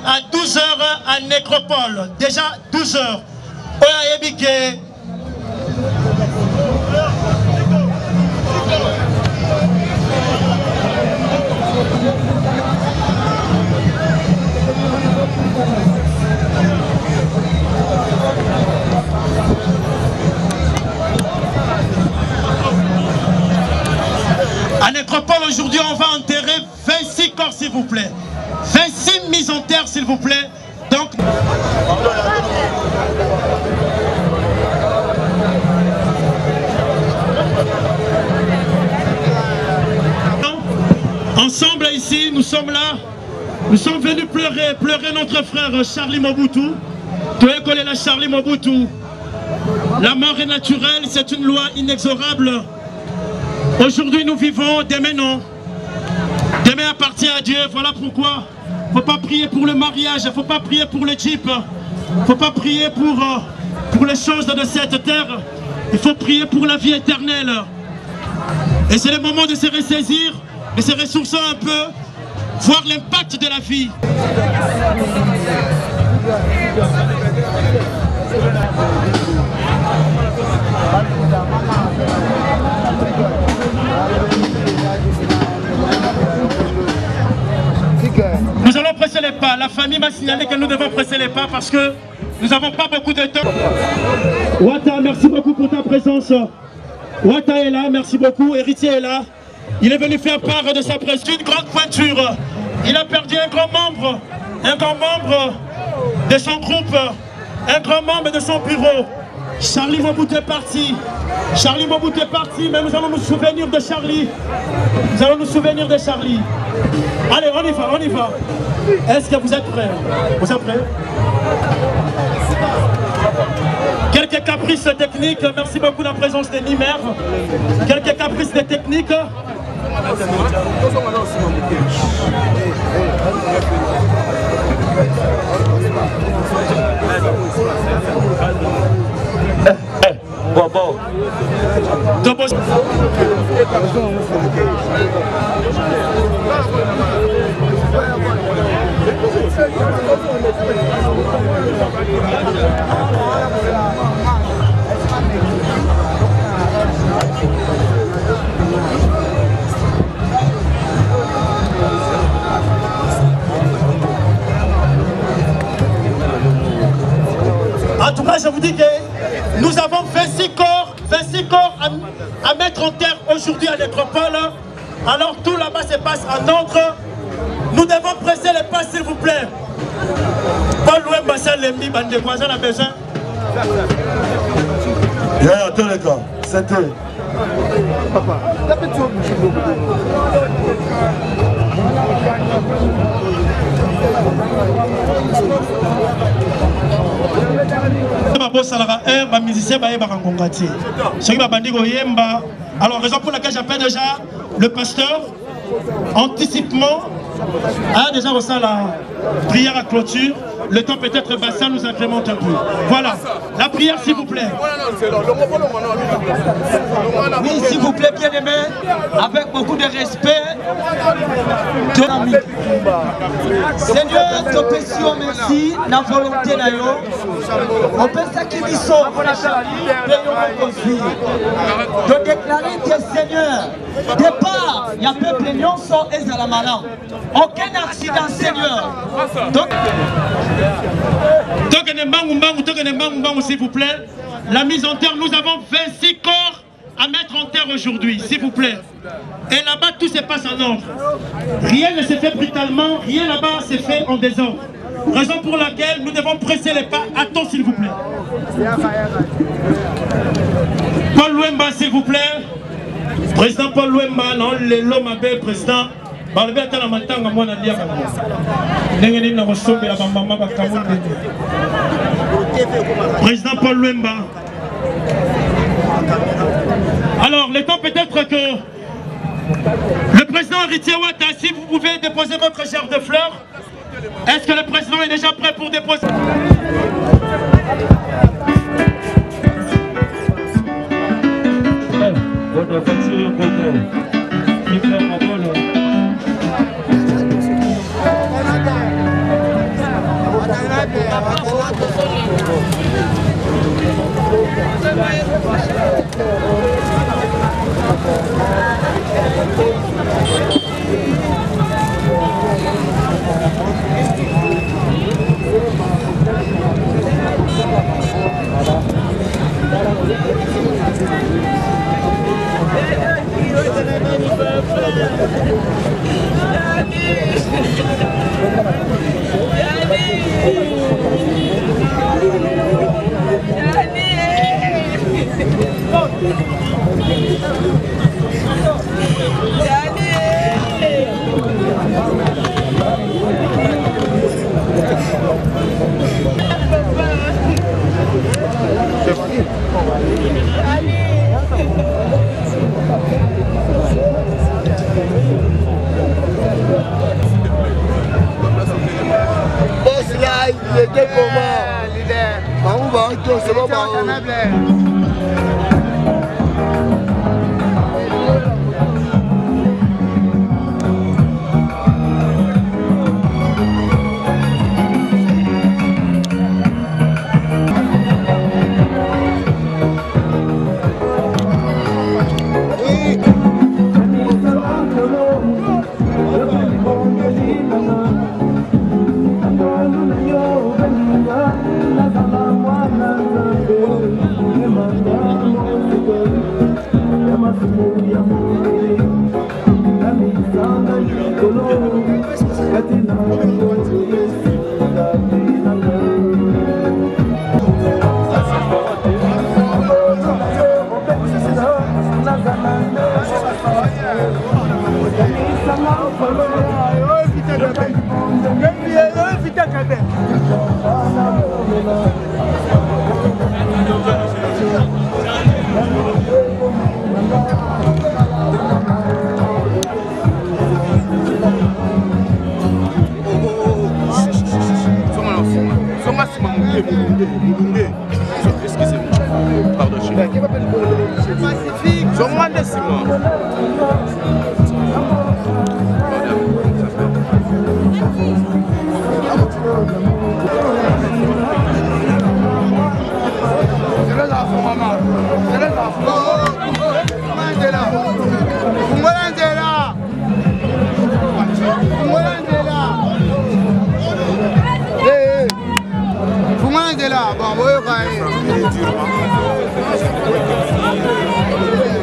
à 12 h à Nécropole. Déjà 12 h. À Nécropole, aujourd'hui, on va enterrer 26 corps, s'il vous plaît. 26 mises en terre, s'il vous plaît. Donc... Ensemble, ici, nous sommes là. Nous sommes venus pleurer notre frère Charlie Mobutu. Tu es collé là, Charlie Mobutu. La mort est naturelle, c'est une loi inexorable. Aujourd'hui nous vivons, demain non. Demain appartient à Dieu, voilà pourquoi. Il ne faut pas prier pour le mariage, il ne faut pas prier pour le jeep. Il ne faut pas prier pour les choses de cette terre. Il faut prier pour la vie éternelle. Et c'est le moment de se ressaisir, de se ressourcer un peu, voir l'impact de la vie. Nous allons presser les pas. La famille m'a signalé que nous devons presser les pas parce que nous n'avons pas beaucoup de temps. Wata, merci beaucoup pour ta présence. Wata est là, merci beaucoup. Héritier est là. Il est venu faire part de sa présence. Une grande pointure. Il a perdu un grand membre de son groupe, un grand membre de son bureau. Charlie Mobutu est parti. Charlie Mobutu est parti, mais nous allons nous souvenir de Charlie. Nous allons nous souvenir de Charlie. Allez, on y va, on y va. Est-ce que vous êtes prêts? Vous êtes prêts? Quelques caprices techniques. Merci beaucoup de la présence des Nimer. Quelques caprices de techniques. Bobo. En tout cas, je vous dis que nous avons 26 corps à mettre en terre aujourd'hui à Nécropole. Alors tout là-bas se passe en ordre. Nous devons presser les pas, s'il vous plaît. Paul Wemba Salembi, bande de voisins, a besoin. Yeah, tous les gars, c'était. Alors, raison pour laquelle j'appelle déjà le pasteur, anticipement, déjà au sein la prière à clôture. Le temps peut-être bassin nous incrémente un peu. Voilà, la prière s'il vous plaît. Oui, s'il vous plaît, bien aimé, avec beaucoup de respect. Seigneur, te pétions merci, la volonté d'ailleurs. On peut s'acquérir de déclarer que Seigneur, départ, il y a peuple non sans Ezalamalin. Aucun accident, Seigneur. Donc, s'il vous plaît, la mise en terre, nous avons 26 corps à mettre en terre aujourd'hui, s'il vous plaît. Et là-bas, tout se passe en ordre. Rien ne se fait brutalement, rien là-bas se fait en désordre. Raison pour laquelle nous devons presser les pas. Attends, s'il vous plaît. Paul Wemba, s'il vous plaît. Président Paul Wemba, non, l'homme abbé, président. Président Paul Wemba. Alors, le temps peut-être que le président héritier Wata, si vous pouvez déposer votre gerbe de fleurs, est-ce que le président est déjà prêt pour déposer?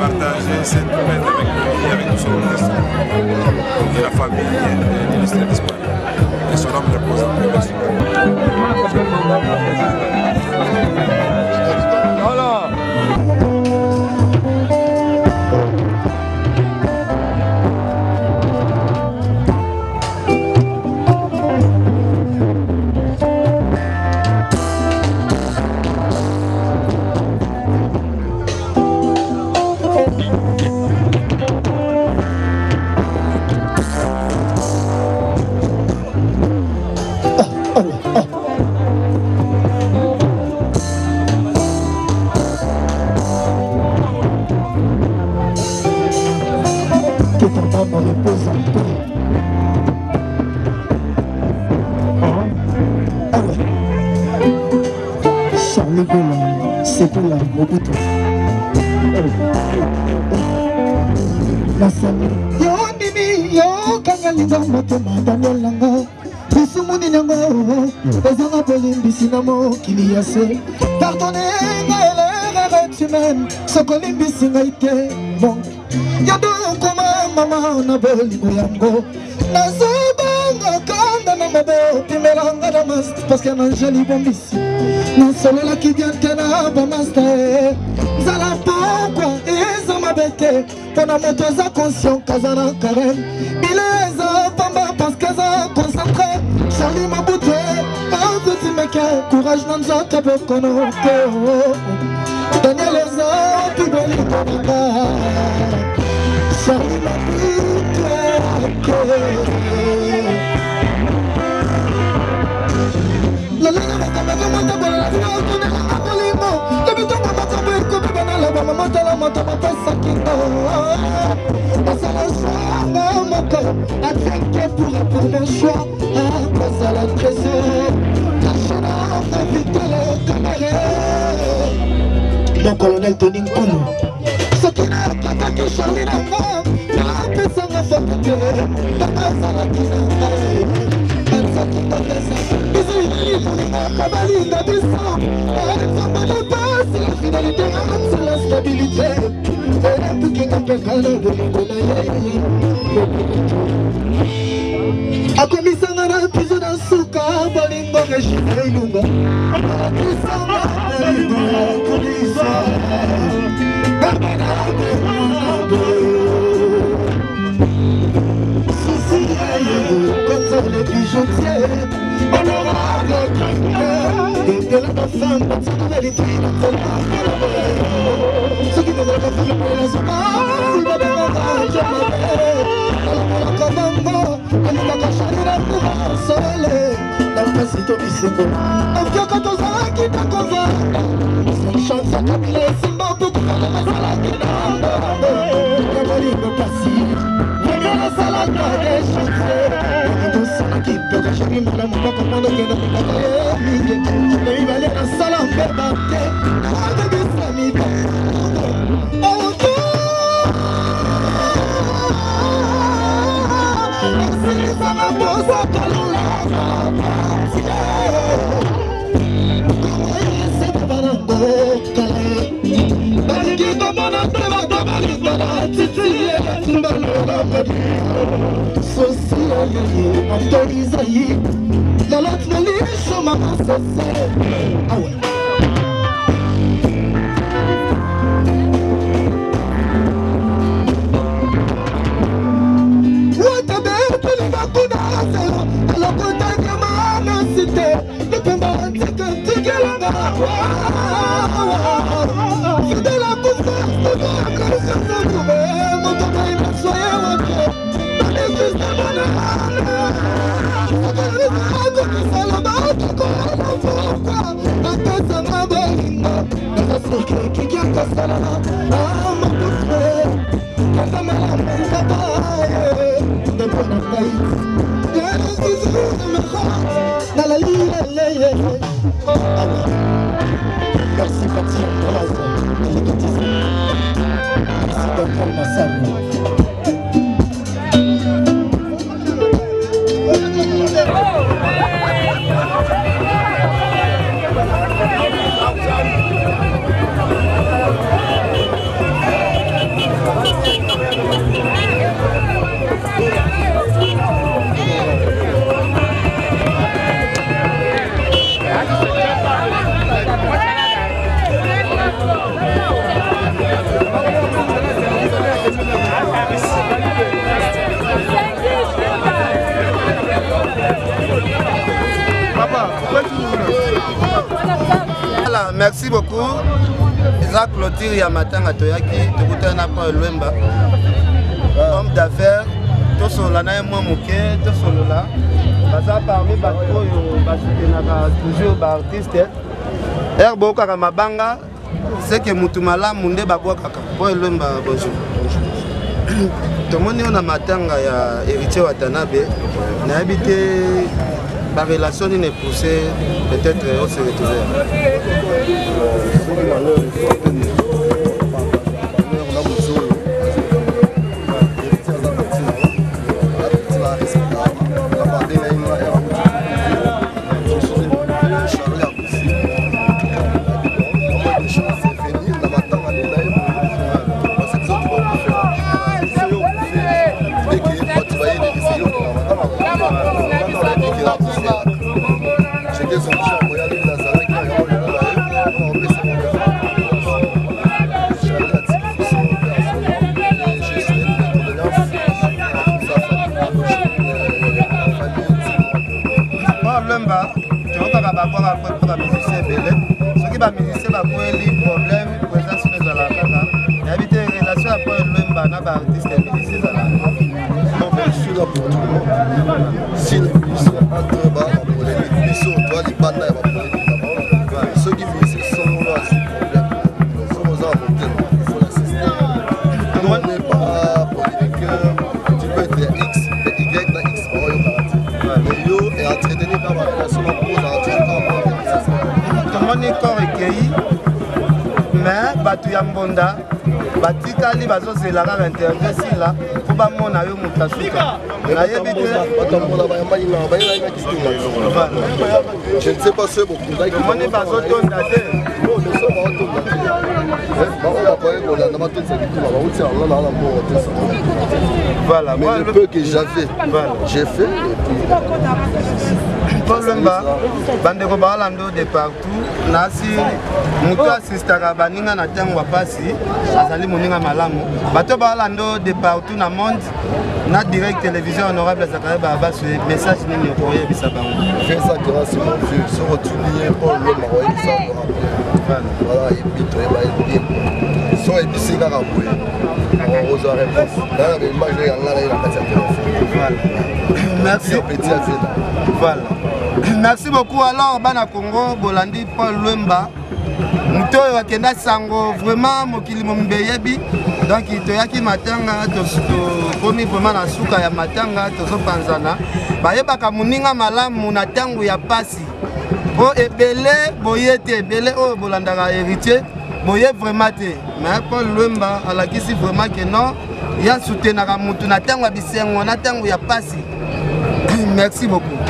Partager cette fête avec tout son reste et la famille de l'illustre disparu. Et son âme repose en paix. Merci. Voilà. C'est pour la Mobutu. La salle. Yo nini yo kangalinga motema Daniel Lango. Bisumuni nango. Ezanga polimbisi na mokili ya se. Pardonnez l'erreur humaine. Sokolimbisi ngaite bon. Yado koma mama na bolingo yango. Nazobanga kanda na mabo timelanga na mast parce que na joli bombisi. Non solo la qui vient tena ba master zala pokwa eza mabete pona moto za conscient kazana karen bileza pamba parce que za concentré Charlie Mobutu un petit mec courage dans nzoto bokono Daniel Oza tubeli konanga Charlie Mobutu la la la pour mon choix, à cause de la trésor, Mon colonel Tony Nkulu. Ce qui n'a pas que Charlie Nanga, n'a pas sa faculté. La base à la kizanga. Pensa qui t'a fait ça. Bisous, il faut les cabalis d'abissant. Elle s'en va de base, la finalité, c'est la stabilité. Elle a tout qui n'a pas calé de l'Ingonaï. Akomisanga na piso na suka bolingo ngeshite ilunga akomisanga na ilunga akomisa barbara Sisi aye comme les bijoutiers honorable criminel de la femme pour cette vérité ce qui devrait pas faire pour les hommes il va devoir jamais la pasito bisengo afyaka tozalaki takova chance akabila esimba tokokala nasalaki ya bolingo kasi ndenge nasalaka dechance tosalaki mpenza sheri mbala mobaka mwana okenda kokaka ye mingi na mibale nasala mbeba te nakebisa mibale Merci Fatih Merci beaucoup. La clôture ya matanga toyaki tokutana na Lwemba. Homme d'affaires, to solo na moi moké, to solo là. Baza parmi bato yo basoutenaka toujours ba artiste. Herbo kaka mabanga, c'est que mutu malamu nde babwa kaka. Po Lwemba bonjour. Tomoni on a matanga ya héritier Watanabe. Na habité la relation n'est poussée, peut-être on se retrouve. akei mais bato ya mbonda batikali bazozela kaka interview esila po bamona yo moto asuka nayebi te je ne sais pas ce que omoni bazotonda te voilà mais le peu que j'avais j'ai fait Polomba bandeko balando de partout nasi mutu assistaka baninga na tango wa pasi azali moninga malamu bato balando de partout na monde na direct télévision honorable Zakaria Baba sur message nini okoye bisa bango fais ça grâce mon vieux se retourner Polomba ouais ça voilà et puis toi bah so et puis kaka boye on osa réponse là la image là la carte voilà merci petit affaire voilà merci beaucoup alors bana Congo bolandi Paul Lwemba muto oyo akenda sango vraiment mokili mombeyebi donc toyaki matanga tokomi vraiment na suka ya matanga tozopanzana bayebaka moninga malamu na ntango ya pasi po ebele boye te ebele oyo bolandaka héritier boye vraiment te mais Paul Lwemba alakisi vraiment que non ya soutenaka mutu na ntango ya bisengo na ntango ya pasi merci beaucoup.